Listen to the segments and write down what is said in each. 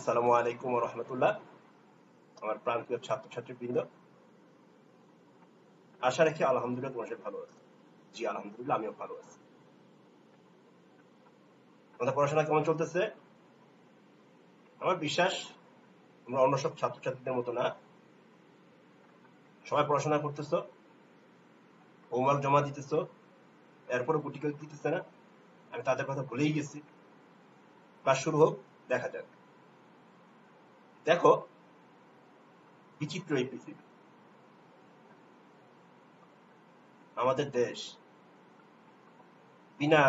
আসসালামু আলাইকুম ওয়া রাহমাতুল্লাহ। আমার প্রাণপ্রিয় ছাত্রছাত্রীবৃন্দ, আশা রাখি আলহামদুলিল্লাহ তোমরা সবাই ভালো আছো। জি আলহামদুলিল্লাহ, আমিও ভালো আছি। তোমাদের পড়াশোনা কেমন চলতেছে? আমার বিশ্বাস তোমরা অন্য সব ছাত্রছাত্রীদের মতো না, সবাই পড়াশোনা করতেছো, হোমওয়ার্ক জমা দিতেছো, এরপরও গুটি কয়েক দিতেছে না। আমি তাদের কথা ভুলেই গেছি। ক্লাস শুরু হোক, দেখা যাক। দেখো, বিচিত্র এই পৃথিবী। আমাদের দেশ বিনা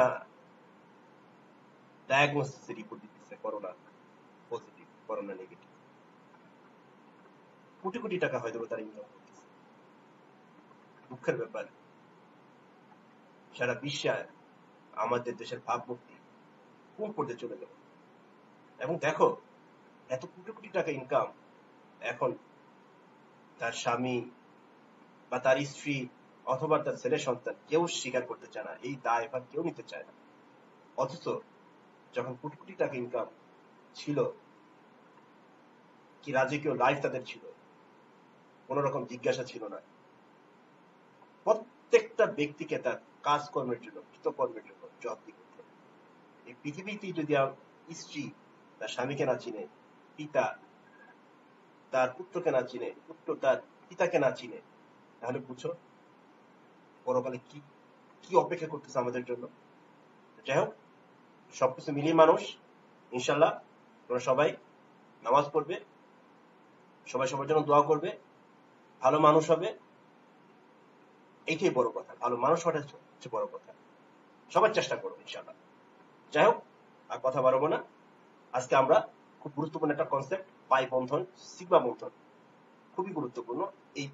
ডায়াগনোসিস রিপোর্ট দিতেছে corona positive, corona negative. Crore crore টাকা হয়তো তারা ইনকাম করতেছে। দুঃখের ব্যাপার, সারা বিশ্বে আমাদের দেশের ভাবমূর্তি কোন পর্যায়ে চলে গেল। এবং দেখো, এত কোটি কোটি টাকা ইনকাম, এখন তার স্বামী বা তার স্ত্রী অথবা তার ছেলে সন্তান কেউ স্বীকার করতে চায় না, এই দায়ভার কেউ নিতে চায় না। অথচ যখন কোটি কোটি টাকা ইনকাম ছিল, কি রাজকীয় লাইফ তাদের ছিল, কোন রকম জিজ্ঞাসা ছিল না। প্রত্যেকটা ব্যক্তিকে তার কাজকর্মের জন্য, কৃতকর্মের জন্য জবাবদি করতে হবে। এই পৃথিবীতে যদি স্ত্রী তার স্বামীকে না চিনে, পিতা তার পুত্রকে না চিনে, পুত্র তার পিতাকে না চিনে, তাহলে বুঝো পরকালে কি কি অপেক্ষা করতেছে আমাদের জন্য। যাই হোক, সবকিছু মিলিয়ে মানুষ, ইনশাল্লাহ তোমরা সবাই নামাজ পড়বে, সবাই সবার জন্য দোয়া করবে, ভালো মানুষ হবে, এইটাই বড় কথা। ভালো মানুষ হওয়াটা হচ্ছে বড় কথা। সবার চেষ্টা করবো ইনশাল্লাহ। যাই হোক, আর কথা বাড়াবো না। আজকে আমরা খুব গুরুত্বপূর্ণ একটা কনসেপ্ট, পাই বন্ধন, সিগমা বন্ধন, খুবই গুরুত্বপূর্ণ। এই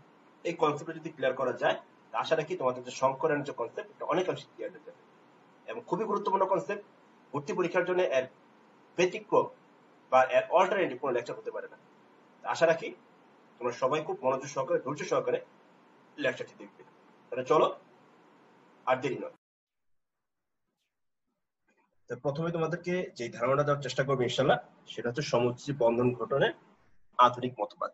এই কনসেপ্টটা যদি ক্লিয়ার করা যায়, আশা রাখি তোমাদের যে সংকরণের যে কনসেপ্ট, এটা অনেকাংশে ক্লিয়ার হয়ে যাবে। এবং খুবই গুরুত্বপূর্ণ কনসেপ্ট, ভর্তি পরীক্ষার জন্য এর ব্যতিক্রম বা এর অল্টারনেটিভ কোনো লেকচার হতে পারে না। আশা রাখি তোমরা সবাই খুব মনোযোগ সহকারে, ধৈর্য সহকারে লেকচারটি দেখবে। তাহলে চলো, আর দেরি নয়। প্রথমে তোমাদেরকে যে ধারণা দেওয়ার চেষ্টা করবো ইনশাল্লাহ, সেটা হচ্ছে সমযোজী বন্ধন গঠনের আধুনিক মতবাদ।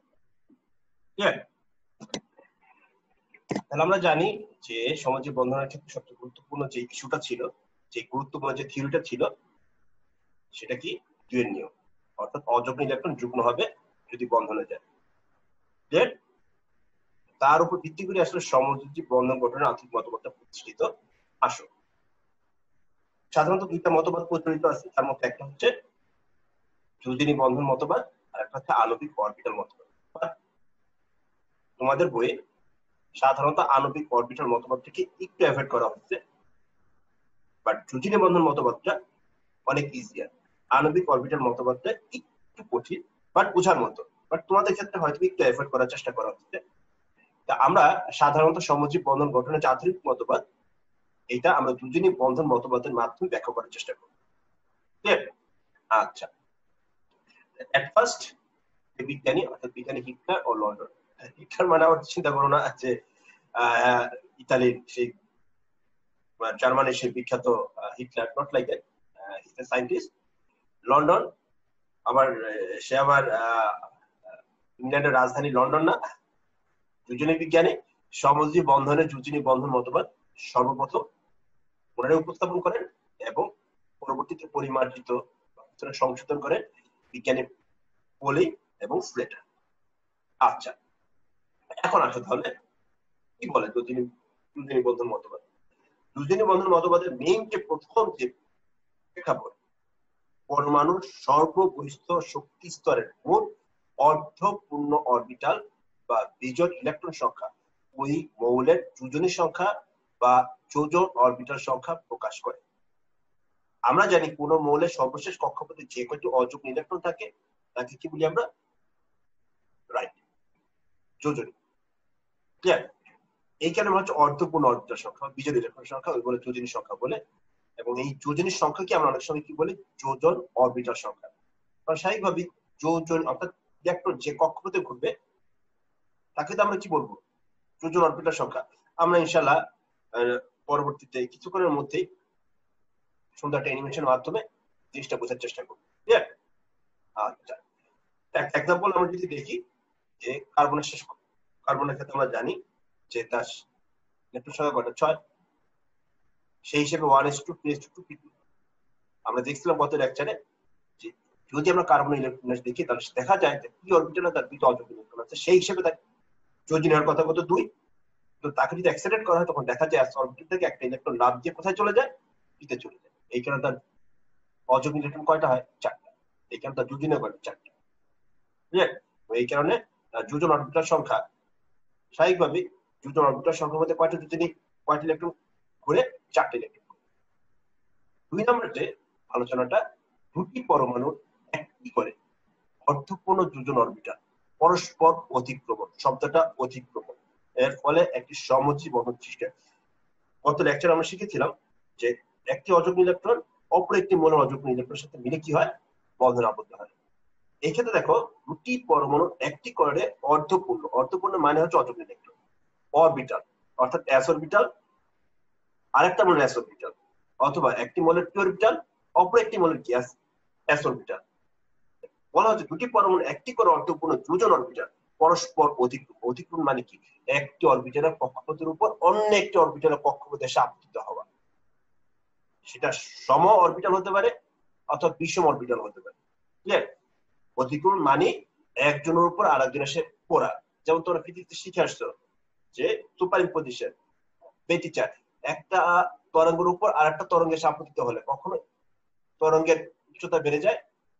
তাহলে আমরা জানি যে সমযোজী বন্ধনের ক্ষেত্রে সবচেয়ে গুরুত্বপূর্ণ যে ইস্যুটা ছিল, যে গুরুত্বপূর্ণ যে থিওরিটা ছিল, সেটা কি? দ্বৈয়ের নিয়ম, অর্থাৎ অযুগ্ম ইলেকট্রন যুগ্ম হবে যদি বন্ধনে যায়। তার উপর ভিত্তি করে আসলে সমযোজী বন্ধন গঠনের আধুনিক মতবাদটা প্রতিষ্ঠিত। আসো, সাধারণত দুইটা মতবাদ প্রচলিত আছে, তার মধ্যে একটা হচ্ছে যোজনী বন্ধন মতবাদ, আর একটা হচ্ছে আণবিক অরবিটাল মতবাদ। তোমাদের বইয়ে সাধারণত আণবিক অরবিটাল মতবাদটাকে একটু অ্যাভয়েড করা হচ্ছে, বাট যোজনী বন্ধন মতবাদটা অনেক ইজিয়ার। আণবিক অরবিটাল মতবাদটা একটু কঠিন বাট বোঝার মতো, বাট তোমাদের ক্ষেত্রে হয়তো একটু অ্যাভয়েড করার চেষ্টা করা হচ্ছে। তা আমরা সাধারণত সমযোজী বন্ধন গঠনের যে আধুনিক মতবাদ, এটা আমরা যোজনী বন্ধন মতবাদের মাধ্যমে ব্যাখ্যা করার চেষ্টা করব। আচ্ছা, এট ফার্স্ট বিজ্ঞানী, অর্থাৎ বিজ্ঞানী হিটলার ও লন্ডন। হিটলার মানে আবার চিন্তা করো না যে ইতালির সেই জার্মানির সেই বিখ্যাত Hitler, not like that, he is a scientist. London আবার সে আবার ইংল্যান্ডের রাজধানী লন্ডন না, যোজনী বিজ্ঞানী। সমযোজী বন্ধনের যোজনী বন্ধন মতবাদ সর্বপ্রথম ওনারা উপস্থাপন করেন এবং পরবর্তীতে পরিমার্জিত সংশোধন করেন বিজ্ঞানী পোলি এবং স্লেটার। আচ্ছা, এখন আসো তাহলে কি বলে যোজনী বন্ধন মতবাদ। যোজনী বন্ধন মতবাদের মেইন যে প্রথম যে প্রেক্ষাপট, পরমাণুর সর্ববহিষ্ঠ শক্তি স্তরের মোট অর্ধপূর্ণ অরবিটাল বা বিজোড় ইলেকট্রন সংখ্যা ওই মৌলের যোজনী সংখ্যা বা যোজন অরবিটাল সংখ্যা প্রকাশ করে। আমরা জানি কোন মৌলের সর্বশেষ কক্ষপথে যে কয়টি অযুগ্ম ইলেকট্রন থাকে তাকে কি বলি আমরা? রাইট, যোজনী। ক্লিয়ার? এইখানে হচ্ছে অর্ধপূর্ণ অরবিটাল সংখ্যা, বিজোড় ইলেকট্রন সংখ্যা, ওই বলে যোজনী সংখ্যা বলে। এবং এই যোজনীর সংখ্যাকে আমরা অনেক সময় কি বলি? যোজন অরবিটাল সংখ্যা। কারণ স্বাভাবিকভাবে যোজন অর্থাৎ ইলেকট্রন যে কক্ষপথে ঘুরবে তাকে তো আমরা কি বলবো? যোজন অরবিটাল সংখ্যা। আমরা ইনশাল্লাহ পরবর্তীতে কিছুক্ষণের মধ্যেই সুন্দর একটা অ্যানিমেশনের মাধ্যমে জিনিসটা বোঝার চেষ্টা করব। ক্লিয়ার? আচ্ছা, এক্সাম্পল আমরা যদি দেখি যে কার্বনের শেষ কার্বনের ক্ষেত্রে আমরা জানি যে তার ইলেকট্রন সংখ্যা কয়টা 6 সেই হিসেবে 1s2 2s2 p2 আমরা দেখছিলাম গত লেকচারে যে যদি আমরা কার্বনের ইলেকট্রন দেখি তাহলে দেখা যায় যে p অরবিটালে তার দুটো অযৌগ ইলেকট্রন আছে সেই হিসেবে তার যোজনের কথা কত 2 তো তাকে যদি অ্যাক্সিলারেট করা হয় তখন দেখা যায় s অরবিটাল থেকে একটা ইলেকট্রন লাফ দিয়ে কোথায় চলে যায় p তে চলে যায় এই কারণে তার অযৌগ ইলেকট্রন কয়টা হয় 4টা এই কারণে তার যোজনীয় কয়টা 4টা বুঝলেন এই কারণে যোজন অরবিটাল সংখ্যা স্বাভাবিকভাবে যোজন অরবিটাল সংখ্যার মধ্যে কয়টা যোজনী কয়টা ইলেকট্রন ঘুরে 4টা ইলেকট্রন 2 নম্বরে আলোচনাটা দুটি পরমাণু একটি করে অর্থপূর্ণ যোজন অরবিটাল পরস্পর অতিক্রমণ শব্দটা অতিক্রমণ এর ফলে একটি সমযোজী বন্ধন সৃষ্টি হয় গত লেকচারে আমরা শিখেছিলাম যে একটি অযৌগ ইলেকট্রন অপর একটি মৌলের অযৌগ ইলেকট্রনের সাথে মিলে কি হয় বন্ধনে আবদ্ধ হয় এই ক্ষেত্রে দেখো দুটি পরমাণু একটি করে অর্ধপূর্ণ অর্ধপূর্ণ মানে হচ্ছে অযৌগ ইলেকট্রন অরবিটাল অর্থাৎ s অরবিটাল আরেকটা মৌলের s অরবিটাল অথবা একটি মৌলের p অরবিটাল অপর একটি মৌলের কি s অরবিটাল বলা হচ্ছে দুটি পরমাণু একটি করে অর্ধপূর্ণ যোজন অরবিটাল পরস্পর অতিক্রম অতিক্রম মানে কি একটি অরবিটালের কক্ষপথের উপর অন্য একটি অরবিটালের কক্ষপথে এসে আপতিত হওয়া সেটা সম অরবিটাল হতে পারে অথবা বিষম অরবিটাল হতে পারে ক্লিয়ার অতিক্রম মানে একজনের উপর আরেকজন এসে পড়া যেমন তোমরা পৃথিবীতে শিখে আসছো যে সুপার ইম্পোজিশন ব্যতিচার একটা তরঙ্গের উপর আরেকটা তরঙ্গে এসে আপতিত হলে কখনো তরঙ্গের উচ্চতা বেড়ে যায়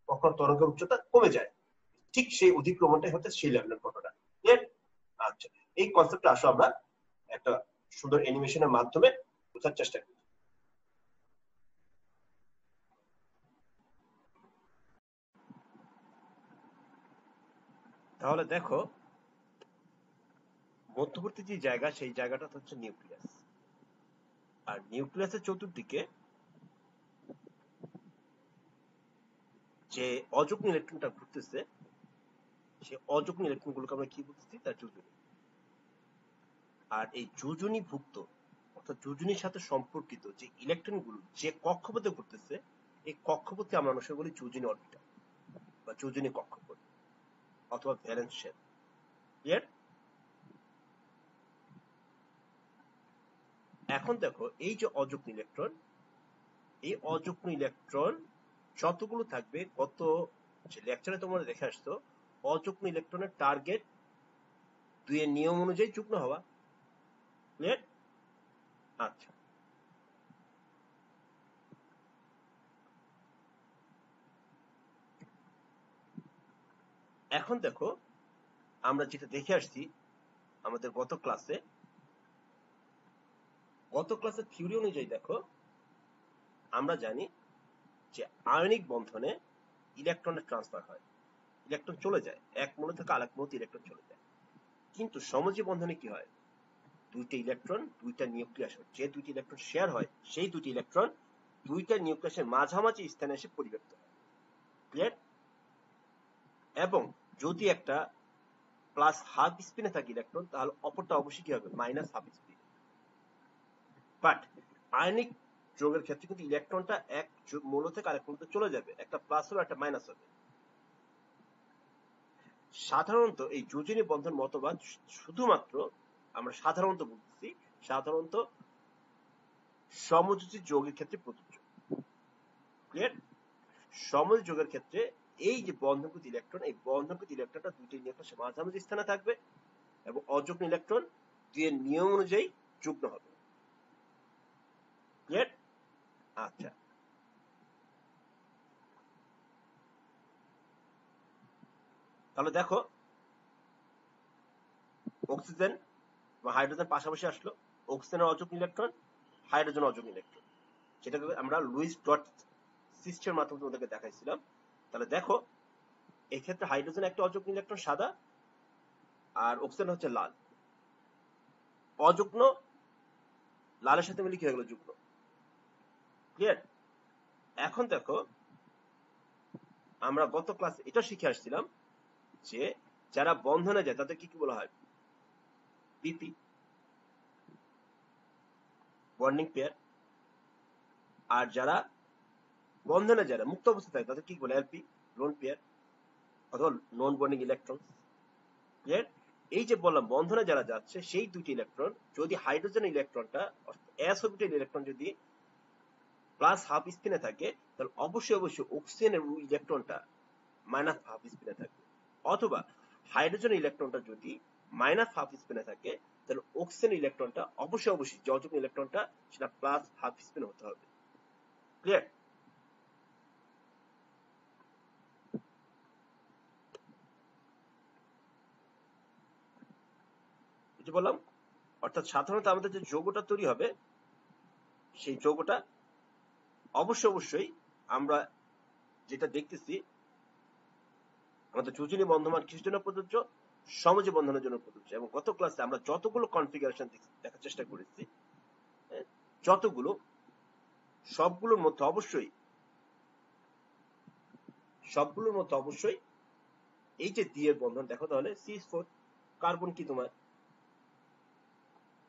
কখনো তরঙ্গের উচ্চতা কমে যায় ঠিক সেই অধিক্রমণটাই হচ্ছে সেই লেভেলের ঘটনা আচ্ছা এই কনসেপ্টটা আসো আমরা একটা সুন্দর অ্যানিমেশনের মাধ্যমে বোঝার চেষ্টা করি তাহলে দেখো মধ্যবর্তী যে জায়গা সেই জায়গাটা হচ্ছে নিউক্লিয়াস আর নিউক্লিয়াসের চতুর্দিকে যে অযৌগ ইলেকট্রনটা ঘুরতেছে সেই অযৌগ ইলেকট্রন গুলোকে আমরা কি বলতেছি তার যোজনী আর এই যোজনী ভুক্ত অর্থাৎ যোজনীর সাথে সম্পর্কিত যে ইলেকট্রন গুলো যে কক্ষপথে ঘুরতেছে এই কক্ষপথে আমরা অনেক বলি যোজনী অরবিটাল বা যোজনী কক্ষপথ অথবা ভ্যালেন্স শেল ক্লিয়ার এখন দেখো এই যে অযৌগ ইলেকট্রন এই অযৌগ ইলেকট্রন যতগুলো থাকবে কত যে লেকচারে তোমরা দেখে আসতো অযৌগ ইলেকট্রনের টার্গেট 2 এর নিয়ম অনুযায়ী যুগ্ম হওয়া ক্লিয়ার আচ্ছা এখন দেখো আমরা যেটা দেখে আসছি আমাদের গত ক্লাসে থিওরি অনুযায়ী দেখো আমরা জানি যে আয়নিক বন্ধনে ইলেকট্রনের ট্রান্সফার হয় ইলেকট্রন চলে যায় এক মৌল থেকে আরেক মৌলতে ইলেকট্রন চলে যায় কিন্তু সমযোজী বন্ধনে কি হয় দুইটা ইলেকট্রন দুইটা নিউক্লিয়াস যে দুইটি ইলেকট্রন শেয়ার হয় সেই দুইটি ইলেকট্রন দুইটা নিউক্লিয়াসের মাঝামাঝি স্থানে এসে পরিব্যক্ত হয় ক্লিয়ার এবং যদি একটা প্লাস হাফ স্পিনে থাকে ইলেকট্রন তাহলে অপরটা অবশ্যই কি হবে minus half spin but ionic যোগের ক্ষেত্রে কিন্তু ইলেকট্রনটা এক মৌল থেকে আরেক মৌলতে চলে যাবে একটা প্লাস হবে একটা মাইনাস হবে সাধারণত এই যোজনী বন্ধন মতবাদ শুধুমাত্র আমরা সাধারণত বলতেছি সাধারণত সমযোজী যোগের ক্ষেত্রে প্রযোজ্য ক্লিয়ার সমযোজী যোগের ক্ষেত্রে এই যে বন্ধনকৃত ইলেকট্রন এই বন্ধনকৃত ইলেকট্রনটা দুইটি নিউক্লিয়াসের মাঝামাঝি স্থানে থাকবে এবং অযৌগ ইলেকট্রন দুইয়ের নিয়ম অনুযায়ী যুগ্ম হবে ক্লিয়ার আচ্ছা তাহলে দেখো অক্সিজেন বা হাইড্রোজেন পাশাপাশি আসলো অক্সিজেনের অযৌগ ইলেকট্রন হাইড্রোজেন অযৌগ ইলেকট্রন যেটাকে আমরা লুইস ডট সিস্টেমের মাধ্যমে তোমাদেরকে দেখাইছিলাম তাহলে দেখো এই ক্ষেত্রে হাইড্রোজেন একটা অযৌগ ইলেকট্রন সাদা আর অক্সিজেন হচ্ছে লাল অযুগ্ম লালের সাথে মিলে কি হয়ে গেল যুগ্ম ক্লিয়ার এখন দেখো আমরা গত ক্লাসে এটা শিখে আসছিলাম যে যারা বন্ধনে যায় তাদের কি কি বলা হয় পিপি বন্ডিং পেয়ার আর যারা বন্ধনে যারা মুক্ত অবস্থায় থাকে তাদের কি বলে এলপি লোন পেয়ার অথবা নন বন্ডিং ইলেকট্রন। ক্লিয়ার? এই যে বললাম বন্ধনে যারা যাচ্ছে সেই দুটি ইলেকট্রন, যদি হাইড্রোজেন ইলেকট্রনটা s অরবিটাল ইলেকট্রন যদি প্লাস হাফ স্পিনে থাকে, তাহলে অবশ্যই অক্সিজেনের ইলেকট্রনটা মাইনাস হাফ স্পিনে থাকবে। অথবা হাইড্রোজেন ইলেকট্রনটা যদি মাইনাস হাফ স্পিনে থাকে, তাহলে অক্সিজেন ইলেকট্রনটা অবশ্যই যে অযুগ্ম ইলেকট্রনটা সেটা প্লাস হাফ স্পিনে হতে হবে। ক্লিয়ার? যে বললাম, অর্থাৎ সাধারণত আমাদের যে যৌগটা তৈরি হবে সেই যৌগটা অবশ্যই আমরা যেটা দেখতেছি আমাদের যোজনী বন্ধমান কিসের জন্য প্রযোজ্য? সমযোজী বন্ধনের জন্য প্রযোজ্য। এবং গত ক্লাসে আমরা যতগুলো কনফিগারেশন দেখার চেষ্টা করেছি, যতগুলো, সবগুলোর মধ্যে অবশ্যই এই যে দ্বি এর বন্ধন দেখো, তাহলে CH4 কার্বন কি তোমার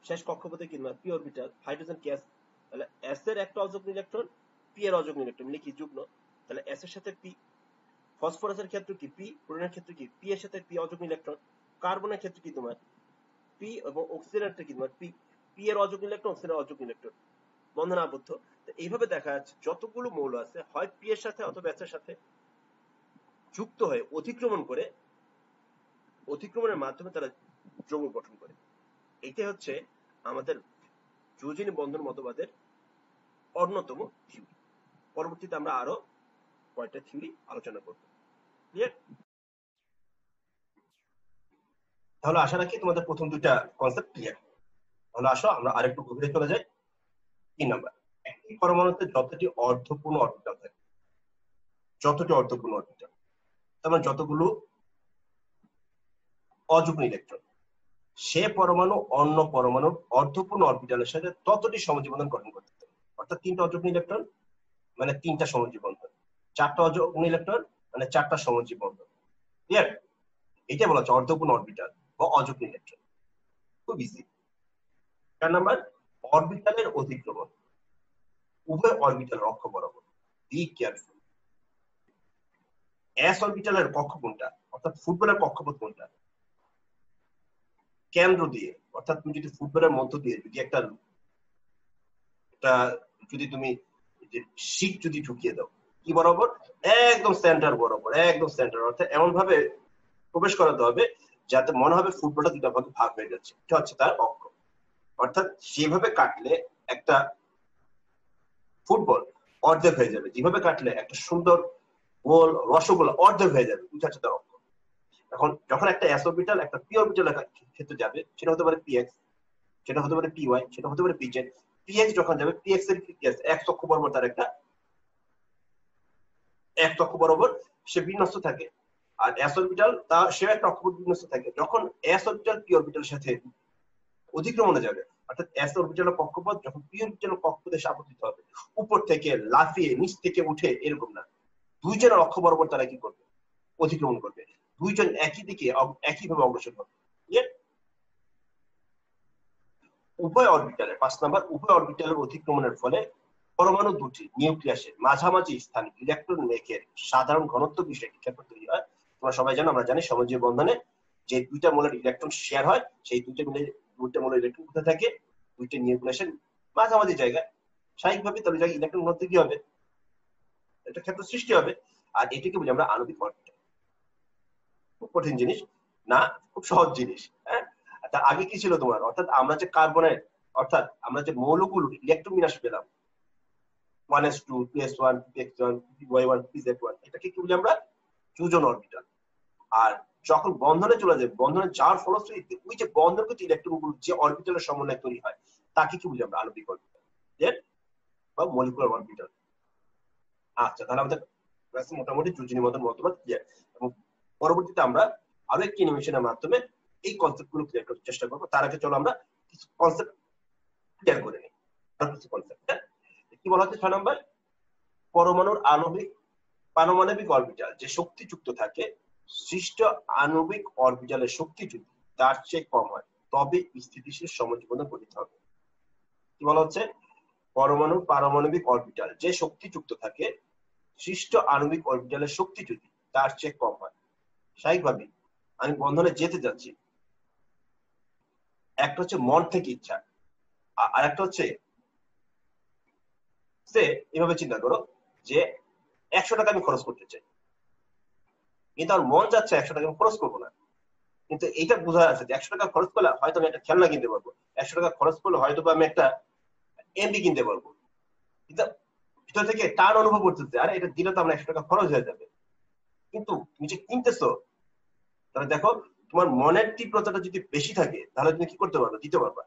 শেষ কক্ষপথে কি তোমার পি অরবিটাল, হাইড্রোজেন কি, তাহলে S এর একটা অযুগ্ম ইলেকট্রন, পি এর অযুগ্ম ইলেকট্রন মিলে কি যুগ্ম, তাহলে S এর সাথে পি। ফসফরাসের ক্ষেত্রে কি পি, ক্লোরিনের ক্ষেত্রে কি পি এর সাথে পি অযুগ্ম ইলেকট্রন, কার্বনের ক্ষেত্রে কি তোমার পি, এবং অক্সিজেনের ক্ষেত্রে কি তোমার পি, পি এর অযুগ্ম ইলেকট্রন, অক্সিজেনের অযুগ্ম ইলেকট্রন বন্ধন আবদ্ধ। তো এইভাবে দেখা যাচ্ছে যতগুলো মৌল আছে হয় পি এর সাথে অথবা S এর সাথে যুক্ত হয়ে অতিক্রমণের মাধ্যমে তারা যৌগ গঠন করে। এইটাই হচ্ছে আমাদের যোজনী বন্ধন মতবাদের অন্যতম থিওরি। পরবর্তীতে আমরা আরো কয়েকটা থিওরি আলোচনা করব। ক্লিয়ার? তাহলে আশা রাখি তোমাদের প্রথম দুইটা কনসেপ্ট ক্লিয়ার। তাহলে আসো আমরা আরেকটু গভীরে চলে যাই। 3 নাম্বার, একটি পরমাণুতে যতটি অর্ধপূর্ণ অরবিটাল থাকে, তার যতগুলো অযুগ্ম ইলেকট্রন, সে পরমাণু অন্য পরমাণুর অর্ধপূর্ণ অরবিটালের সাথে ততটি সমযোজী বন্ধন গঠন করতে পারে। অর্থাৎ 3টা অযুগ্ম ইলেকট্রন মানে 3টা সমযোজী বন্ধন, 4টা অযুগ্ম ইলেকট্রন মানে 4টা সমযোজী বন্ধন। ক্লিয়ার? এটা বলা হচ্ছে অর্ধপূর্ণ অরবিটাল বা অযুগ্ম ইলেকট্রন। খুব ইজি। 4 নাম্বার, অরবিটালের অতিক্রমণ উভয় অরবিটাল অক্ষ বরাবর। Be careful. এস অরবিটালের কক্ষ কোনটা, অর্থাৎ ফুটবলের কক্ষপথ কোনটা? কেন্দ্র দিয়ে, অর্থাৎ তুমি যদি ফুটবলের মধ্য দিয়ে যদি একটা যদি তুমি শীট যদি ঢুকিয়ে দাও, কি বরাবর? একদম সেন্টার বরাবর, একদম সেন্টার। অর্থাৎ এমন ভাবে প্রবেশ করাতে হবে যাতে মনে হবে ফুটবলটা দুটো ভাগে ভাগ হয়ে যাচ্ছে। এটা হচ্ছে তার অক্ষ। অর্থাৎ সেভাবে কাটলে একটা ফুটবল অর্ধেক হয়ে যাবে, যেভাবে কাটলে একটা সুন্দর গোল রসগোল্লা অর্ধেক হয়ে যাবে। এটা হচ্ছে তার অক্ষ। এখন যখন একটা এস অরবিটাল একটা পি অরবিটাল ক্ষেত্রে যাবে, সেটা হতে পারে পিএক্স, সেটা হতে পারে পিওয়াই, সেটা হতে পারে পিজেড। পিএক্স যখন যাবে, পিএক্স এর এক অক্ষ বরাবর তার একটা অক্ষ বরাবর সে বিন্যস্ত থাকে। আর এস অরবিটাল তা সে একটা অক্ষ বিন্যস্ত থাকে। যখন এস অরবিটাল পি অরবিটালের সাথে অতিক্রমণে যাবে, অর্থাৎ এস অরবিটালের কক্ষপথ যখন পি অরবিটালের কক্ষপথে আপতিত হবে, উপর থেকে লাফিয়ে নিচ থেকে উঠে এরকম না, দুইজনের অক্ষ বরাবর তারা কি করবে? অতিক্রমণ করবে। দুইজন একই দিকে একইভাবে অগ্রসর হবে। উভয় অরবিটালের 5 নাম্বার, উভয় অরবিটালের অতিক্রমণের ফলে পরমাণু দুটি নিউক্লিয়াসের মাঝামাঝি স্থানে ইলেকট্রন লেখের সাধারণ ঘনত্ব বিষয়ে ক্ষেত্র তৈরি হয়। তোমরা সবাই জানো, আমরা জানি সমযোজী বন্ধনে যে দুইটা মৌলের ইলেকট্রন শেয়ার হয়, সেই দুইটা মৌলের ইলেকট্রন কোথায় থাকে? দুইটা নিউক্লিয়াসের মাঝামাঝি জায়গায়। স্বাভাবিকভাবে তাহলে জায়গায় ইলেকট্রন ঘনত্ব কি হবে? একটা ক্ষেত্র সৃষ্টি হবে। আর এটাকে বলি আমরা আণবিক অরবিটাল। খুব কঠিন জিনিস না, খুব সহজ জিনিস। হ্যাঁ, তার আগে কি ছিল তোমার? অর্থাৎ আমরা যে কার্বনের, অর্থাৎ আমরা যে মৌলগুলো ইলেকট্রন বিন্যাস পেলাম 1s2 2s1 2x1 2y1 2z1, এটাকে কি বলি আমরা? যোজন অরবিটাল। আর যখন বন্ধনে চলে যায়, বন্ধনে যাওয়ার ফলশ্রুতিতে ওই যে বন্ধনগত ইলেকট্রনগুলো যে অরবিটালের সমন্বয়ে তৈরি হয়, তাকে কি বলি আমরা? আণবিক অরবিটাল বা মলিকুলার অরবিটাল। আচ্ছা, তাহলে আমাদের মোটামুটি যোজনী মতবাদ ক্লিয়ার। এবং পরবর্তীতে আমরা আরো একটি অ্যানিমেশনের মাধ্যমে এই কনসেপ্ট গুলো ক্লিয়ার করার চেষ্টা করবো। তার আগে চলো আমরা কিছু কনসেপ্ট ক্লিয়ার করে নিই। কিছু কনসেপ্ট কি বলা হচ্ছে? 6 নম্বর, পরমাণুর পারমাণবিক অরবিটাল যে শক্তিযুক্ত থাকে, সৃষ্ট আণবিক অরবিটালের শক্তি যদি তার চেয়ে কম হয়, তবে স্থিতিশীল সমযোজী বন্ধন গঠিত হবে। কি বলা হচ্ছে? পরমাণুর পারমাণবিক অরবিটাল যে শক্তিযুক্ত থাকে, সৃষ্ট আণবিক অরবিটালের শক্তি যদি তার চেয়ে কম হয়, স্বাভাবিকভাবে আমি বন্ধনে যেতে যাচ্ছি, একটা হচ্ছে মন থেকে ইচ্ছা, আর একটা হচ্ছে সে এভাবে চিন্তা করো যে 100 টাকা আমি খরচ করতে চাই, কিন্তু আমার মন যাচ্ছে 100 টাকা আমি খরচ করবো না, কিন্তু এইটা বোঝা আছে যে 100 টাকা খরচ করলে হয়তো আমি একটা খেলনা কিনতে পারবো, 100 টাকা খরচ করলে হয়তো আমি একটা এমবি কিনতে পারবো, কিন্তু ভিতর থেকে টান অনুভব করতেছে আরে এটা দিলে তো আমার 100 টাকা খরচ হয়ে যাবে। কিন্তু তুমি যে কিনতেছো, তাহলে দেখো তোমার মনের তীব্রতাটা যদি বেশি থাকে তাহলে তুমি কি করতে পারবে, দিতে পারবা।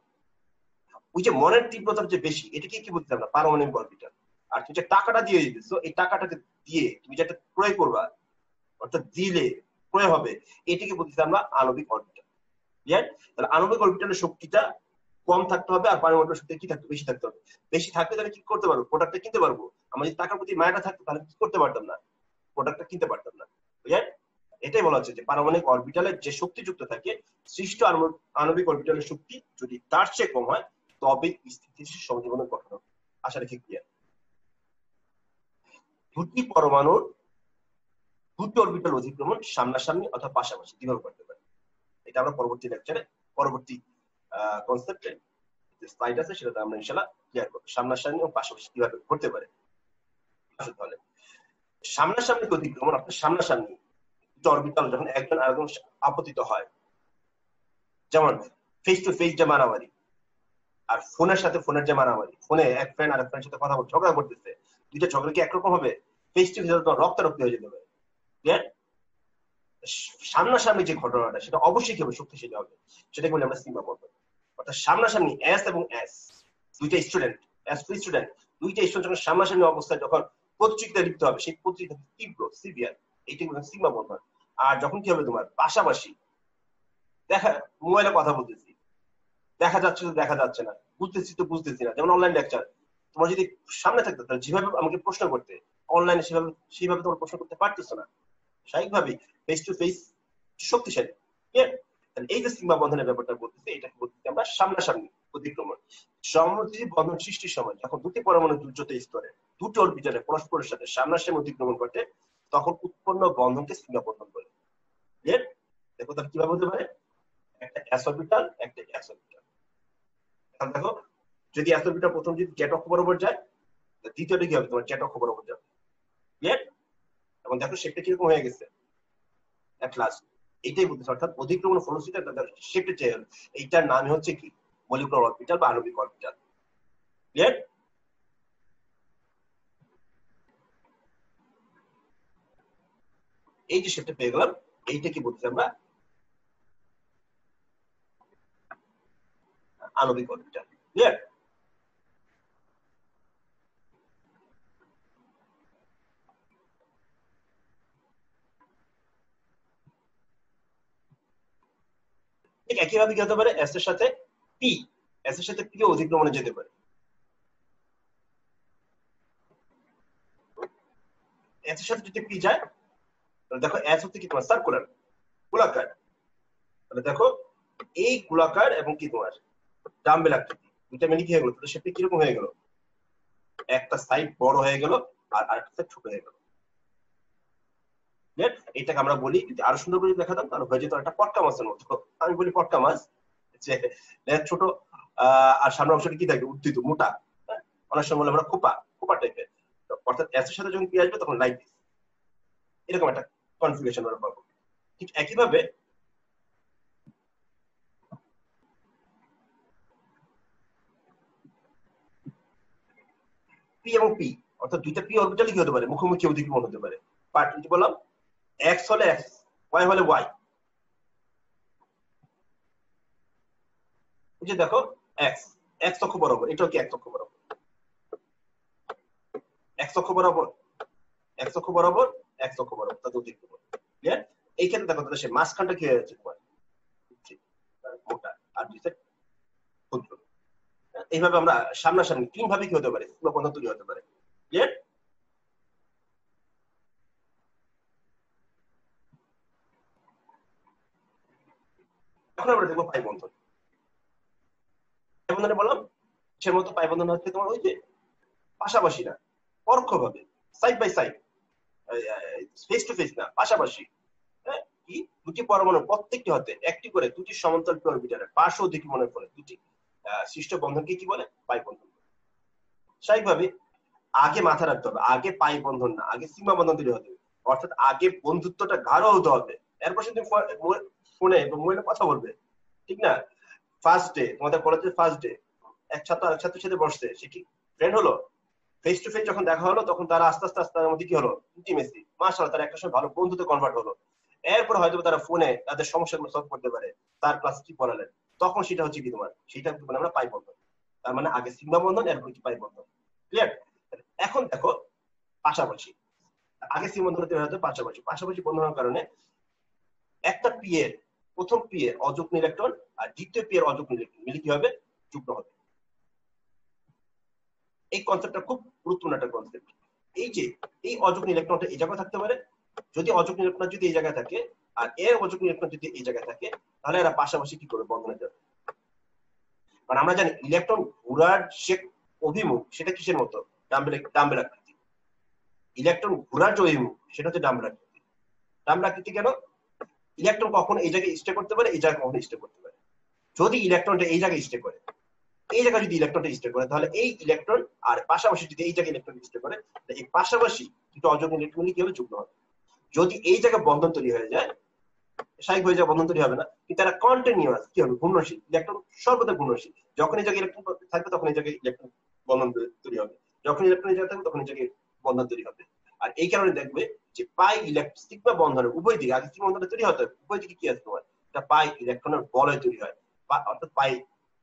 ওই যে মনের তীব্রতাটা যে বেশি, এটাকে কি বলতে আমরা পারমাণবিক অরবিটাল। আর তুমি যে টাকাটা দিয়ে দিতেছো, এই টাকাটাকে দিয়ে তুমি যেটা ক্রয় করবা, অর্থাৎ দিলে ক্রয় হবে, এটাকে বলতেছি আমরা আণবিক অরবিটাল। তাহলে আণবিক অরবিটালের শক্তিটা কম থাকতে হবে, আর পারমাণবিক শক্তি কি থাকতে, বেশি থাকতে হবে। বেশি থাকলে তাহলে কি করতে পারবো, প্রোডাক্টটা কিনতে পারবো। আমার যদি টাকার প্রতি মায়াটা থাকতো তাহলে কি করতে পারতাম না, প্রোডাক্টটা কিনতে পারতাম না। এটাই বলা হচ্ছে যে পারমাণবিক অরবিটালের যে শক্তিযুক্ত থাকে, সৃষ্ট আণবিক অরবিটালের শক্তি যদি তার চেয়ে কম হয় তবে স্থিতিশীল সমজীবনের গঠন হবে। আশা রেখে ক্লিয়ার। দুটি পরমাণুর দুটি অরবিটাল অধিক্রমণ সামনাসামনি অথবা পাশাপাশি কিভাবে করতে পারে, এটা আমরা পরবর্তী লেকচারে পরবর্তী কনসেপ্টে যে স্লাইড আছে সেটাতে আমরা ইনশাআল্লাহ ক্লিয়ার করব, সামনাসামনি ও পাশাপাশি কিভাবে করতে পারে। তাহলে সামনাসামনি অধিক্রমণ অর্থাৎ সামনাসামনি অরবিটাল যখন একজন আরেকজন আপতিত হয়, যেমন ফেস টু ফেস যে মারামারি, আর ফোনের সাথে ফোনের যে মারামারি, ফোনে এক ফ্রেন্ড আরেক ফ্রেন্ডের সাথে কথা বলছে, ঝগড়া করতেছে, দুইটা ঝগড়া কি একরকম হবে? ফেস টু ফেস তো রক্তারক্তি হয়ে যেতে পারে। সামনাসামনি যে ঘটনাটা সেটা অবশ্যই কি হবে, শক্তিশালী হবে, সেটাকে বলি আমরা সীমা বন্ধন। অর্থাৎ সামনাসামনি এস এবং এস দুইটা স্টুডেন্ট, এস টু স্টুডেন্ট, দুইটা স্টুডেন্ট যখন সামনাসামনি অবস্থায় যখন প্রতিযোগিতা লিপ্ত হবে, সেই প্রতিযোগিতা তীব্র সিভিয়ার, এইটা বলে সীমা বন্ধন। আর যখন কি হবে তোমার পাশাপাশি দেখা, মোবাইলে কথা বলতেছি, দেখা যাচ্ছে তো দেখা যাচ্ছে না, বুঝতেছি তো বুঝতেছি না, যেমন অনলাইন লেকচার, তোমার যদি সামনে থাকতে তাহলে যেভাবে আমাকে প্রশ্ন করতে অনলাইনে সেভাবে তোমার প্রশ্ন করতে পারতেছো না। স্বাভাবিকভাবেই ফেস টু ফেস শক্তিশালী। এই যে সীমা বন্ধনের ব্যাপারটা বলতেছে, এটাকে বলতেছি আমরা সামনাসামনি অতিক্রমণ। সমযোজী বন্ধন সৃষ্টির সময় যখন দুটি পরমাণু উচ্চতা স্তরে দুটি অরবিটালে পরস্পরের সাথে সামনাসামনি অতিক্রমণ করতে, তখন উৎপন্ন বন্ধনকে সীমা বন্ধন বলে। দেখো তাহলে কিভাবে হতে পারে, একটা এস অরবিটাল একটা এস অরবিটাল। দেখো যদি এস অরবিটাল প্রথম যদি জেড অক্ষ বরাবর যায়, দ্বিতীয়টা কি হবে, তোমার জেড অক্ষ বরাবর যাবে। এবং দেখো শেপটা কিরকম হয়ে গেছে এট লাস্ট, এইটাই বলতেছে। অর্থাৎ অধিক্রমণ ফলশ্রুতিতে শেপটা চেঞ্জ হলো। এইটার নাম হচ্ছে কি, মলিকুলার অরবিটাল বা আণবিক অরবিটাল। ক্লিয়ার? এই যে শেপটা পেয়ে গেলাম, এইটা কি বলতেছি আমরা আণবিক অরবিটাল। ক্লিয়ার? ঠিক একইভাবে কি হতে পারে, এস এর সাথে পি, এস এর সাথে পি অধিক্রমণে যেতে পারে। এস এর সাথে যদি পি যায়, তাহলে দেখো এস হচ্ছে কি তোমার সার্কুলার, গোলাকার। তাহলে দেখো এই গোলাকার এবং কি তোমার ডাম্বেল আকৃতি, দুইটা মিলে কি হয়ে গেল, তাহলে শেপটা কিরকম হয়ে গেল, একটা সাইড বড় হয়ে গেল আর আরেকটা সাইড ছোট হয়ে গেল। এটাকে আমরা বলি, যদি আরো সুন্দর করে দেখাতাম তাহলে হয়ে যেত একটা পটকা মাছের মতো। আমি বলি পটকা মাছ, যে ছোট আর সামনের অংশটা কি থাকে, উদ্ধৃত মোটা, অনেক সময় বলে আমরা খোপা খোপা টাইপের। অর্থাৎ এসের সাথে যখন পি আসবে তখন লাইক দিস, এরকম একটা কনফিগারেশন আমরা পাবো। ঠিক একইভাবে পি এবং পি, অর্থাৎ দুইটা পি অরবিটালই কি হতে পারে, মুখোমুখি অধিক্রমণ হতে পারে। বাট যদি বললাম এক্স হলে এক্স, ওয়াই হলে ওয়াই, এই যে দেখো এক্স, এক্স অক্ষ বরাবর, এটাও কি এক্স অক্ষ বরাবর, এক্স অক্ষ বরাবর, এক্স অক্ষ বরাবর, এক্স অক্ষ বরাবর, তাদের অধিক্রমণ। ক্লিয়ার? এই ক্ষেত্রে দেখো তাহলে সে মাঝখানটা কি হয়ে যাচ্ছে তোমার মোটা, আর দুই সাইড ক্ষুদ্র। এইভাবে আমরা সামনাসামনি তিন ভাবে কি হতে পারে, বন্ধন তৈরি হতে পারে। ক্লিয়ার? এখন আমরা দেখবো পাই বন্ধন। পাই বন্ধনে বললাম সে মতো পাই বন্ধন হচ্ছে তোমার ওই যে পাশাপাশি না, পরোক্ষভাবে, side by side, face to face না, পাশাপাশি। কি দুটি পরমাণু প্রত্যেকটি হতে একটি করে দুটি সমান্তরাল অরবিটালের পার্শ্ব অধিক্রমণের ফলে দুটি সৃষ্ট বন্ধনকে কি বলে? পাই বন্ধন। স্বাভাবিকভাবে আগে মাথা রাখতে হবে, আগে পাই বন্ধন না, আগে সিগমা বন্ধন তৈরি হতে হবে। অর্থাৎ আগে বন্ধুত্বটা গাঢ় হতে হবে, এরপর সে তুমি ফোনে বা মোবাইলে কথা বলবে, ঠিক না? ফার্স্ট ডে, তোমাদের কলেজের ফার্স্ট ডে, এক ছাত্র আরেক ছাত্রের সাথে বসছে, সে কি ফ্রেন্ড হলো? ফেস টু ফেস যখন দেখা হলো তখন তারা আস্তে আস্তে আস্তে তার মধ্যে কি হলো? ইন্টিমেসি, মাশাআল্লাহ, তারা একটা সময় ভালো বন্ধুতে কনভার্ট হলো। এরপর হয়তো তারা ফোনে তাদের সমস্যাগুলো সলভ করতে পারে, তার ক্লাস কি পড়ালেন, তখন সেটা হচ্ছে কি তোমার, সেটা মানে আমরা পাই বন্ধন। তার মানে আগে সিগমা বন্ধন, এরপর কি পাই বন্ধন। ক্লিয়ার? এখন দেখো পাশাপাশি, আগে সিগমা বন্ধন তৈরি হতে পাশাপাশি, পাশাপাশি বন্ধনের কারণে একটা পি এর প্রথম পি এর অযুগ্ম ইলেকট্রন আর দ্বিতীয় পি এর অযুগ্ম ইলেকট্রন মিলে কি হবে? যুগ্ম হবে। এই কনসেপ্টটা খুব গুরুত্বপূর্ণ একটা কনসেপ্ট। এই যে এই অযুগ্ম ইলেকট্রনটা এই জায়গায় থাকতে পারে, যদি অযুগ্ম ইলেকট্রন যদি এই জায়গায় থাকে আর এর অযুগ্ম ইলেকট্রন যদি এই জায়গায় থাকে, তাহলে এরা পাশাপাশি কি করবে? বন্ধনে যাবে। কারণ আমরা জানি ইলেকট্রন ঘোরার যে অভিমুখ সেটা কিসের মতো? ডাম্বেল আকৃতি। ইলেকট্রন ঘোরার যে অভিমুখ সেটা হচ্ছে ডাম্বেল আকৃতি। ডাম্বেল আকৃতি কেন? ইলেকট্রন কখনো এই জায়গায় স্টে করতে পারে, এই জায়গায় কখনো স্টে করতে পারে। যদি ইলেকট্রনটা এই জায়গায় স্টে করে, এই জায়গায় যদি ইলেকট্রনটা স্টে করে, তাহলে এই ইলেকট্রন আর পাশাপাশি যদি এই জায়গায় ইলেকট্রন স্টে করে, এই পাশাপাশি দুটো অযুগ্ম ইলেকট্রন কি হবে? যুগ্ম হবে। যদি এই জায়গায় বন্ধন তৈরি হয়ে যায়, স্বাভাবিক হয়ে যায়, বন্ধন তৈরি হবে না, কিন্তু তারা কন্টিনিউয়াস কি হবে? ঘূর্ণনশীল। ইলেকট্রন সর্বদা ঘূর্ণনশীল। যখন এই জায়গায় ইলেকট্রন থাকবে তখন এই জায়গায় ইলেকট্রন বন্ধন তৈরি হবে, যখন ইলেকট্রন এই জায়গায় থাকবে তখন এই জায়গায় বন্ধন তৈরি হবে। আর এই কারণে দেখবে যে পাই সিগমা বন্ধনের উভয় দিকে, আগে সিগমা বন্ধনটা তৈরি হতে হবে, উভয় দিকে কি আছে তোমার? এটা পাই ইলেকট্রনের বলয় তৈরি হয়, অর্থাৎ পাই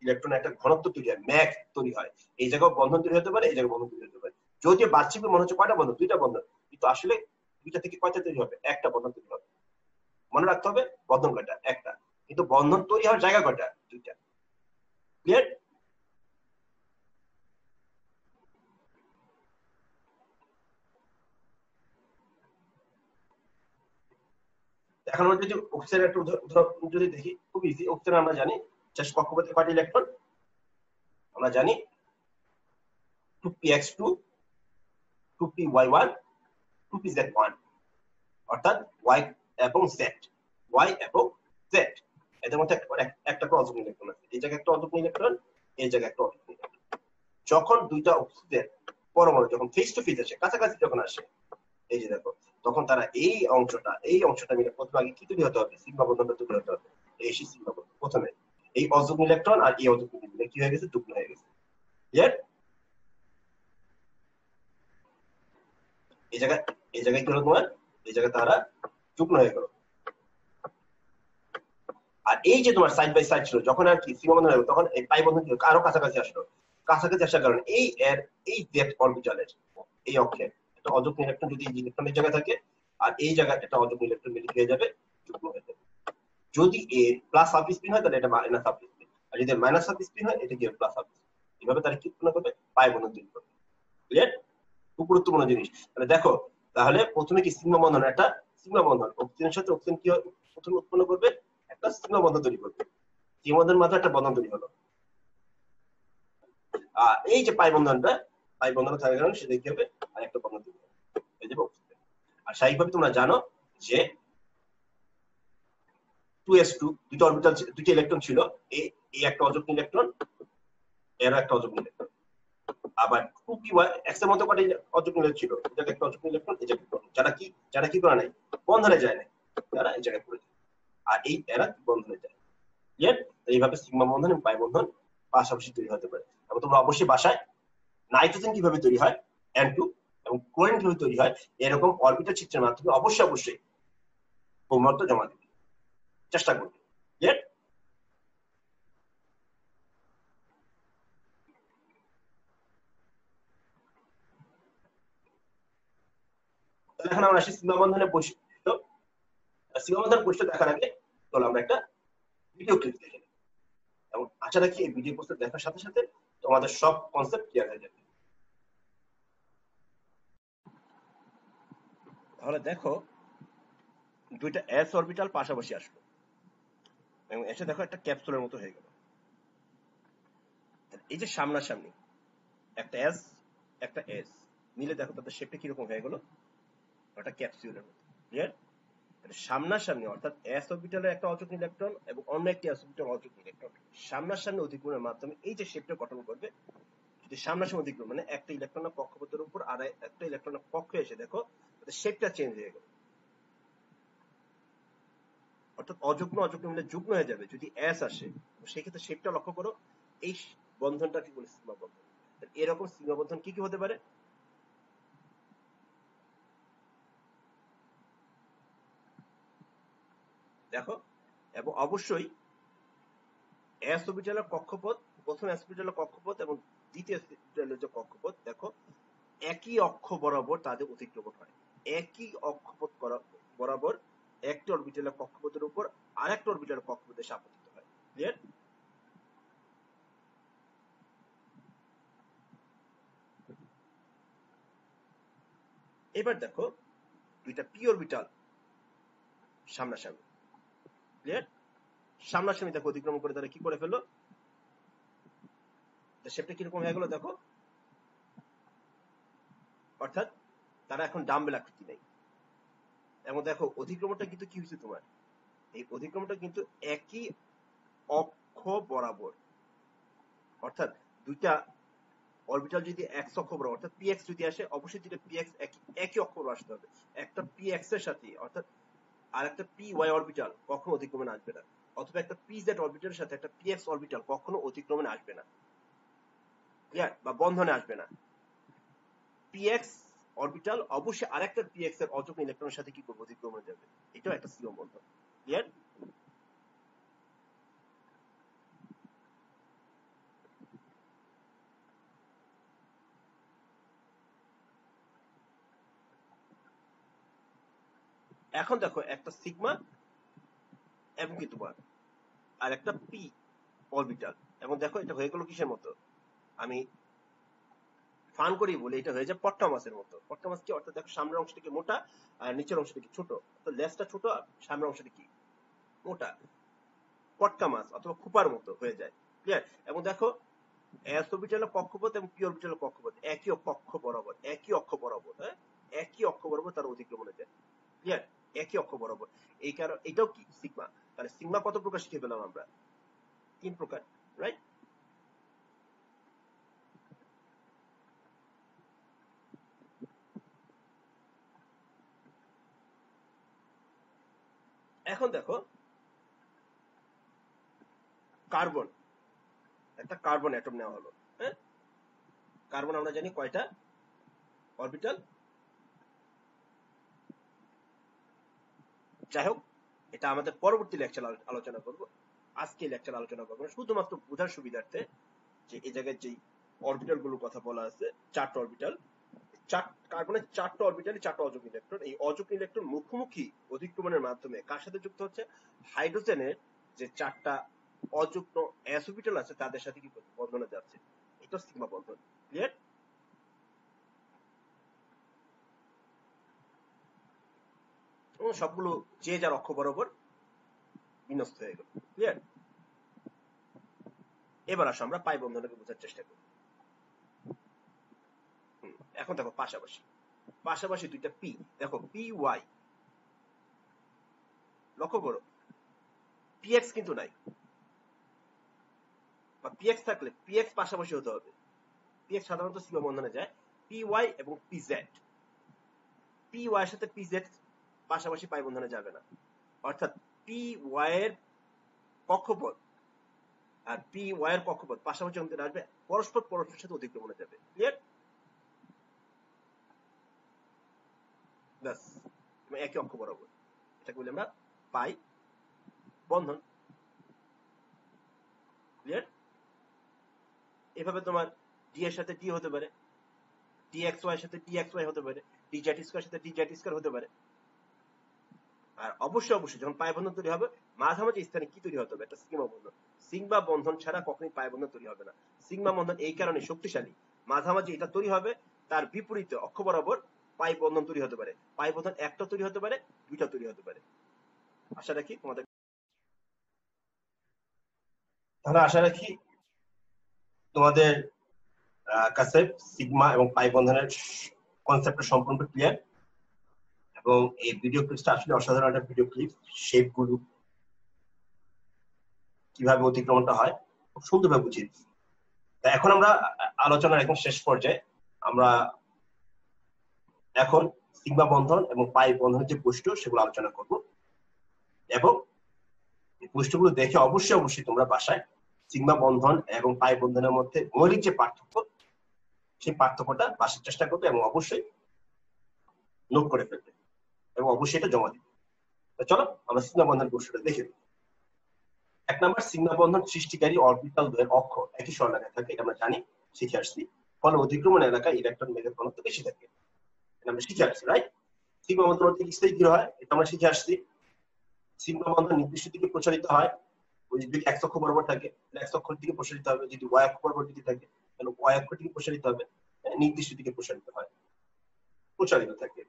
ইলেকট্রনের একটা ঘনত্ব তৈরি হয়, ম্যাক তৈরি হয়। এই জায়গায় বন্ধন তৈরি হতে পারে, এই জায়গায় বন্ধন তৈরি হতে পারে। যদিও বাহ্যিক মনে হচ্ছে কয়টা বন্ধন? দুইটা বন্ধন, কিন্তু আসলে দুইটা থেকে কয়টা তৈরি হবে? একটা বন্ধন তৈরি হবে। মনে রাখতে হবে বন্ধন কয়টা? একটা। কিন্তু বন্ধন তৈরি হওয়ার জায়গা কয়টা? দুইটা। ক্লিয়ার? এখন আমরা যদি অক্সিজেনের একটা উদাহরণ যদি দেখি, খুব ইজি। অক্সিজেন আমরা জানি জাস্ট কক্ষপথে কয়টা ইলেকট্রন? আমরা জানি 2px2, 2py1, 2pz1, অর্থাৎ y এবং z, y এবং z, এদের মধ্যে একটা করে অযুগ্ম ইলেকট্রন আছে। এই জায়গায় একটা অযুগ্ম ইলেকট্রন, এই জায়গায় একটা অযুগ্ম ইলেকট্রন। যখন দুইটা অক্সিজেন পরমাণু যখন ফেস টু ফেস আসে, কাছাকাছি যখন আসে, এই যে দেখো, তখন তারা এই অংশটা মিলে প্রথমে আগে কি তৈরি হতে হবে? সিগমা বন্ধনটা তৈরি হতে হবে। এই সেই সিগমা বন্ধন প্রথমে এই অযুগ্ম ইলেকট্রন আর এই অযুগ্ম ইলেকট্রন কি হয়ে গেছে? যুগ্ম হয়ে গেছে। ক্লিয়ার? এই জায়গায় কি হলো তোমার? এই জায়গায় তারা যুগ্ম হয়ে গেল। আর এই যে তোমার সাইড বাই সাইড ছিল, যখন আর কি সিগমা বন্ধন হলো, তখন এই পাই বন্ধন কি আরো কাছাকাছি আসলো। কাছাকাছি আসার কারণে এই এর এই জেড অরবিটালের এই অক্ষে একটা অযুগ্ম ইলেকট্রন যদি ইলেকট্রনের জায়গায় থাকে, আর এই জায়গায় একটা অযুগ্ম ইলেকট্রন মিলে হয়ে যাবে, যুগ্ম হয়ে যাবে। যদি এ প্লাস হাফ স্পিন হয় তাহলে এটা মাইনাস হাফ স্পিন, আর যদি মাইনাস হাফ স্পিন হয় এটা কি প্লাস হাফ স্পিন। এভাবে তারা কি উৎপন্ন করবে? পাই বন্ধন তৈরি করবে। ক্লিয়ার? খুব গুরুত্বপূর্ণ জিনিস। তাহলে দেখো, তাহলে প্রথমে কি সিগমা বন্ধন, একটা সিগমা বন্ধন অক্সিজেনের সাথে অক্সিজেন কি প্রথমে উৎপন্ন করবে? একটা সিগমা বন্ধন তৈরি করবে। সিগমা বন্ধনের মাঝে একটা বন্ধন তৈরি হলো। আর এই যে পাই বন্ধনটা, পাই বন্ধন থাকার কারণে সেটা কি হবে? আর একটা বন্ধন তৈরি হবে, এই যে অক্সিজেন। আর স্বাভাবিকভাবে তোমরা জানো যে 2s2 দুটো অরবিটাল, দুটো ইলেকট্রন ছিল, এই একটা অযুগ্ম ইলেকট্রন, এর একটা অযুগ্ম ইলেকট্রন। আবার 2py এক্স এর মধ্যে কত অযুগ্ম ইলেকট্রন ছিল? এটা একটা অযুগ্ম ইলেকট্রন, এটা একটা। যারা কি করে নাই, বন্ধনে যায় না, তারা এই জায়গায় পড়ে যায়। আর এই এরা বন্ধনে যায়। ক্লিয়ার? এইভাবে সিগমা বন্ধন এবং পাই বন্ধন পাশাপাশি তৈরি হতে পারে। এবং তোমরা অবশ্যই বাসায় নাইট্রোজেন কিভাবে তৈরি হয় N2 এবং ক্লোরিন কিভাবে তৈরি হয় এরকম অরবিটাল চিত্রের মাধ্যমে অবশ্যই হোমওয়ার্কটা জমা দিবে, চেষ্টা করবে। ক্লিয়ার? এখন আমরা আসি সিগমা বন্ধনের বৈশিষ্ট্য। সিগমা বন্ধনের বৈশিষ্ট্য দেখার আগে চলো আমরা একটা ভিডিও ক্লিপ দেখে নিই, এবং আশা রাখি এই ভিডিও পোস্টার দেখার সাথে সাথে তোমাদের সব কনসেপ্ট ক্লিয়ার হয়ে যাবে। তাহলে দেখো, দুইটা এস অরবিটাল পাশাপাশি আসলো এবং এসে দেখো একটা ক্যাপসুলের মতো হয়ে গেল। এই যে সামনাসামনি একটা এস একটা এস মিলে দেখো তাদের শেপটা কিরকম হয়ে গেল? একটা ক্যাপসুলের মতো। ক্লিয়ার? সামনাসামনি অর্থাৎ এস অরবিটালের একটা অযুগ্ম ইলেকট্রন এবং অন্য একটি এস অরবিটাল অযুগ্ম ইলেকট্রন সামনাসামনি অধিক্রমের মাধ্যমে এই যে শেপটা গঠন করবে, যদি সামনাসামনি অধিক্রম মানে একটা ইলেকট্রনের কক্ষপথের উপর আর একটা ইলেকট্রনের কক্ষে এসে দেখো শেপটা চেঞ্জ হয়ে গেল, অর্থাৎ অযুগ্ম অযুগ্ম মিলে যুগ্ম হয়ে যাবে যদি এস আসে, সেক্ষেত্রে শেপটা লক্ষ্য করো। এই বন্ধনটা কি বলে? সিগমা বন্ধন। এরকম সিগমা বন্ধন কি কি হতে পারে? দেখো, এবং অবশ্যই এস অরবিটালের কক্ষপথ, প্রথম এস অরবিটালের কক্ষপথ এবং দ্বিতীয় এস অরবিটালের যে কক্ষপথ, দেখো একই অক্ষ বরাবর তাদের অতিক্রমণ হয়। একই অক্ষপথ বরাবর একটা অরবিটালের কক্ষপথের উপর আরেকটা অরবিটালের কক্ষপথে এসে আপতিত হয়। ক্লিয়ার? এবার দেখো দুইটা পি অরবিটাল সামনাসামনি। ক্লিয়ার? সামনাসামনি দেখো অতিক্রমণ করে তারা কি করে ফেললো, শেপটা কিরকম হয়ে গেল দেখো, অর্থাৎ তারা এখন ডাম্বেল আকৃতি নেই। এবং দেখো অধিক্রমণটা কিন্তু কি হয়েছে তোমার, এই অধিক্রমণটা কিন্তু একই অক্ষ বরাবর, অর্থাৎ দুইটা অরবিটাল যদি এক্স অক্ষ বরাবর অর্থাৎ পি এক্স যদি আসে, অবশ্যই দুইটা পি এক্স একই অক্ষ বরাবর আসতে হবে। একটা পি এক্স এর সাথে অর্থাৎ আর একটা পি ওয়াই অরবিটাল কখনো অতিক্রমণে আসবে না, অথবা একটা পি জেড অরবিটালের সাথে একটা পি এক্স অরবিটাল কখনো অতিক্রমণে আসবে না। ক্লিয়ার? বা বন্ধনে আসবে না। পি এক্স অরবিটাল অবশ্যই আরেকটা পি এক্স এর অযুগ্ম ইলেকট্রনের সাথে কি করবে? অতিক্রমণে যাবে। এটাও একটা সিও বন্ধন। ক্লিয়ার? এখন দেখো একটা সিগমা এবং কি তোমার আর একটা পি অরবিটাল, এবং দেখো এটা হয়ে গেল কিসের মতো, আমি ফান করি বলে এটা হয়ে যায় পট্টা মাছের মতো। পট্টা মাছ কি? অর্থাৎ দেখো সামনের অংশটা কি মোটা আর নিচের অংশটা কি ছোট, তো লেজটা ছোট আর সামনের অংশটা কি মোটা, পট্টা মাছ অথবা খুপার মতো হয়ে যায়। ক্লিয়ার? এবং দেখো এস অরবিটালের কক্ষপথ এবং পি অরবিটালের কক্ষপথ একই কক্ষ বরাবর, একই অক্ষ বরাবর, হ্যাঁ একই অক্ষ বরাবর তার অতিক্রমণে যায়। ক্লিয়ার? একই অক্ষ বরাবর। এই কারণ এটাও কি সিগমা। তাহলে সিগমা কত প্রকার শিখে পেলাম আমরা? 3 প্রকার, রাইট? এখন দেখো কার্বন, একটা কার্বন অ্যাটম নেওয়া হলো। হ্যাঁ, কার্বন আমরা জানি কয়টা অরবিটাল? যাই হোক, এটা আমাদের পরবর্তী লেকচার আলোচনা করব। আজকে লেকচার আলোচনা করবো শুধুমাত্র বোঝার সুবিধার্থে যে এই জায়গায় যে অরবিটাল গুলোর কথা বলা আছে, 4টা অরবিটাল, কার্বনের 4টা অরবিটালই 4টা অযুগ্ম ইলেকট্রন। এই অযুগ্ম ইলেকট্রন মুখোমুখি অধিক্রমণের মাধ্যমে কার সাথে যুক্ত হচ্ছে? হাইড্রোজেনের যে 4টা অযুগ্ম এস অরবিটাল আছে তাদের সাথে কি বন্ধনে যাচ্ছে। এটা সিগমা বন্ধন। ক্লিয়ার? সবগুলো যে যার অক্ষ বরাবর বিন্যস্ত হয়ে গেল। ক্লিয়ার? এবার আসো আমরা পাই বন্ধনটাকে বোঝার চেষ্টা করি। এখন দেখো পাশাপাশি পাশাপাশি দুইটা পি, দেখো পি ওয়াই, লক্ষ্য করো পি এক্স কিন্তু নাই, বা পি এক্স থাকলে পি এক্স পাশাপাশি হতে হবে। পি এক্স সাধারণত সিগমা বন্ধনে যায়। পি ওয়াই এবং পি জেড, পি ওয়াই এর সাথে পি জেড পাশাপাশি পাই বন্ধনে যাবে না, অর্থাৎ পি ওয়াই এর কক্ষপথ আর পি ওয়াই এর কক্ষপথ পাশাপাশি যখন আসবে পরস্পর পরস্পরের সাথে অতিক্রমণে যাবে। ক্লিয়ার? ব্যাস, একই অক্ষ বরাবর, এটাকে বলি আমরা পাই বন্ধন। ক্লিয়ার? এভাবে তোমার ডি এর সাথে ডি হতে পারে, ডি এক্স ওয়াই এর সাথে ডি এক্স ওয়াই হতে পারে, ডি জেড স্কয়ার সাথে ডি জেড স্কয়ার হতে পারে। আর অবশ্যই অবশ্যই যখন পাই বন্ধন তৈরি হবে মাঝামাঝি স্থানে কি তৈরি হতে হবে? একটা সিগমা বন্ধন। সিগমা বন্ধন ছাড়া কখনোই পাই বন্ধন তৈরি হবে না। সিগমা বন্ধন এই কারণে শক্তিশালী, মাঝামাঝি এটা তৈরি হবে, তার বিপরীতে অক্ষ বরাবর পাই বন্ধন তৈরি হতে পারে। পাই বন্ধন একটা তৈরি হতে পারে, দুইটা তৈরি হতে পারে। আশা রাখি তোমাদের, তাহলে আশা রাখি তোমাদের কাছে সিগমা এবং পাই বন্ধনের কনসেপ্টটা সম্পূর্ণ ক্লিয়ার। এবং এই ভিডিও ক্লিপটা আসলে অসাধারণ একটা ভিডিও ক্লিপ। শেপ গুলো কিভাবে অতিক্রমণটা হয় খুব সুন্দরভাবে বুঝিয়ে দিচ্ছি। এখন আমরা আলোচনার একদম শেষ পর্যায়ে। আমরা এখন সিগমা বন্ধন এবং পাই বন্ধনের যে বৈশিষ্ট্য সেগুলো আলোচনা করব, এবং এই বৈশিষ্ট্যগুলো দেখে অবশ্যই তোমরা বাসায় সিগমা বন্ধন এবং পাই বন্ধনের মধ্যে মৌলিক যে পার্থক্য সেই পার্থক্যটা বাসার চেষ্টা করবে এবং অবশ্যই নোট করে ফেলবে এবং অবশ্যই এটা জমা দিবে। চলো আমরা সিগমা বন্ধনের বৈশিষ্ট্যটা দেখে নিই। 1 নম্বর, সিগমা বন্ধন সৃষ্টিকারী অরবিটাল দ্বয়ের অক্ষ একই সরলরেখায় থাকে, এটা আমরা জানি, শিখে আসছি। ফলে অধিক্রমণ এলাকায় ইলেকট্রন বেগের ঘনত্ব বেশি থাকে, এটা আমরা শিখে আসছি, রাইট? সিগমা বন্ধন অতি স্থির কি হয়, এটা আমরা শিখে আসছি। সিগমা বন্ধন নির্দিষ্ট দিকে প্রসারিত হয়, ওই যদি এক্স অক্ষ বরাবর থাকে এক্স অক্ষর দিকে প্রসারিত হবে, যদি ওয়াই অক্ষ বরাবর দিকে থাকে তাহলে ওয়াই অক্ষ দিকে প্রসারিত হবে, নির্দিষ্ট দিকে প্রসারিত হয়, প্রসারিত থাকে।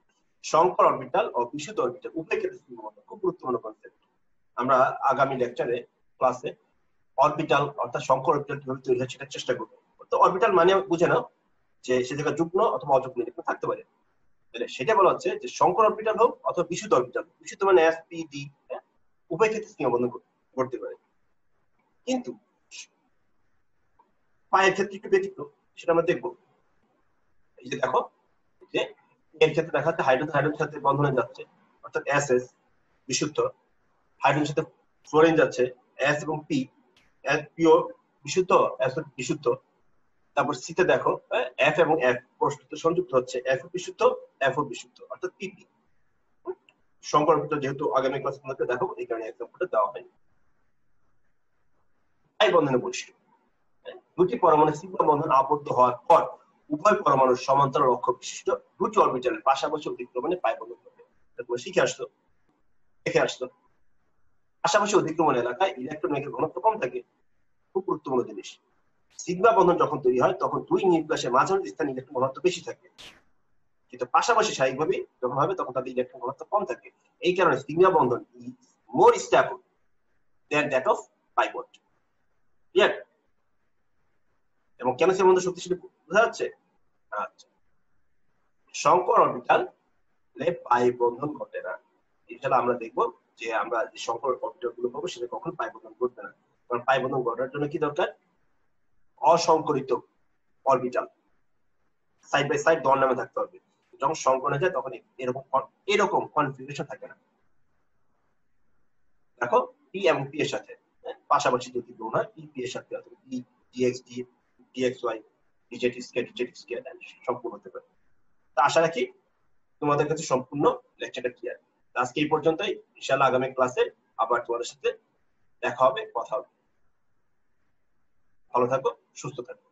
সংকর অরবিটাল ও বিশুদ্ধ অরবিটাল উভয় ক্ষেত্রে সিগমা বন্ধন খুব গুরুত্বপূর্ণ কনসেপ্ট। আমরা আগামী লেকচারে ক্লাসে অরবিটাল অর্থাৎ সংকর অরবিটাল কিভাবে তৈরি হয় সেটার চেষ্টা করবো। তো অরবিটাল মানে বুঝে নাও যে সে জায়গায় যুগ্ম অথবা অযুগ্ম ইলেকট্রন থাকতে পারে। সেটা বলা হচ্ছে যে সংকর অরবিটাল হোক অথবা বিশুদ্ধ অরবিটাল, বিশুদ্ধ মানে এস পি ডি, উভয় ক্ষেত্রে সিগমা বন্ধন করতে পারে। কিন্তু পায়ের ক্ষেত্রে একটু ব্যতিক্রম, সেটা আমরা দেখবো। এই যে দেখো, যে এর ক্ষেত্রে দেখা যাচ্ছে হাইড্রোজেন হাইড্রোজেন সাথে বন্ধনে যাচ্ছে, অর্থাৎ এস এস বিশুদ্ধ, হাইড্রোজেন সাথে ফ্লোরিন যাচ্ছে, এস এবং পি, এস পিও বিশুদ্ধ, এস বিশুদ্ধ। তারপর সিতে দেখো এফ এবং এফ পরস্পর সংযুক্ত হচ্ছে, এফ বিশুদ্ধ, এফ ও বিশুদ্ধ, অর্থাৎ পিপি। সংকর অরবিটাল যেহেতু আগামী ক্লাসে তোমাকে দেখাবো, এই কারণে এক্সাম্পলটা দেওয়া হয়। পাই বন্ধনের বৈশিষ্ট্য, দুটি পরমাণু সিগমা বন্ধন আবদ্ধ হওয়ার পর উভয় পরমাণুর সমান্তরাল অক্ষ বিশিষ্ট দুটি অরবিটালের পাশাপাশি অতিক্রমণে পাই বন্ধন ঘটে। তোমরা শিখে আসতো, দেখে আসতো। পাশাপাশি অতিক্রমণ এলাকায় ইলেকট্রন বেগের ঘনত্ব কম থাকে, খুব গুরুত্বপূর্ণ জিনিস। সিগমা বন্ধন যখন তৈরি হয় তখন দুই নিউক্লিয়াসের মাঝামাঝি স্থানে ইলেকট্রন ঘনত্ব বেশি থাকে, কিন্তু পাশাপাশি স্বাভাবিকভাবে যখন হবে তখন তাদের ইলেকট্রন ঘনত্ব কম থাকে। এই কারণে sigma Bandhan is more stable than that of pi bond. Clear? এবং কেন সে বন্ধন শক্তিশালী বোঝা যাচ্ছে? আচ্ছা, সংকর অরবিটাল পাই বন্ধন ঘটে না। ইনশাআল্লাহ আমরা দেখবো যে আমরা যে সংকর অরবিটাল গুলো পাবো সেটা কখন পাই বন্ধন ঘটবে না। কারণ পাই বন্ধন ঘটার জন্য কি দরকার? অসংকরিত অরবিটাল সাইড বাই সাইড দর নামে থাকতে হবে। যখন সংকর হয়ে যায় তখন এরকম কনফিগারেশন থাকে না। দেখো পি এবং পি এর সাথে পাশাপাশি যদি গ্রহণ হয়, পি পি এর সাথে অথবা P DX D DX Y DZ square DZ square সম্পূর্ণ হতে পারে। তা আশা রাখি তোমাদের কাছে সম্পূর্ণ লেকচারটা ক্লিয়ার। আজকে এই পর্যন্তই। ইনশাআল্লাহ আগামী ক্লাসে আবার তোমাদের সাথে দেখা হবে, কথা হবে। ভালো থাকো, সুস্থ থাকো।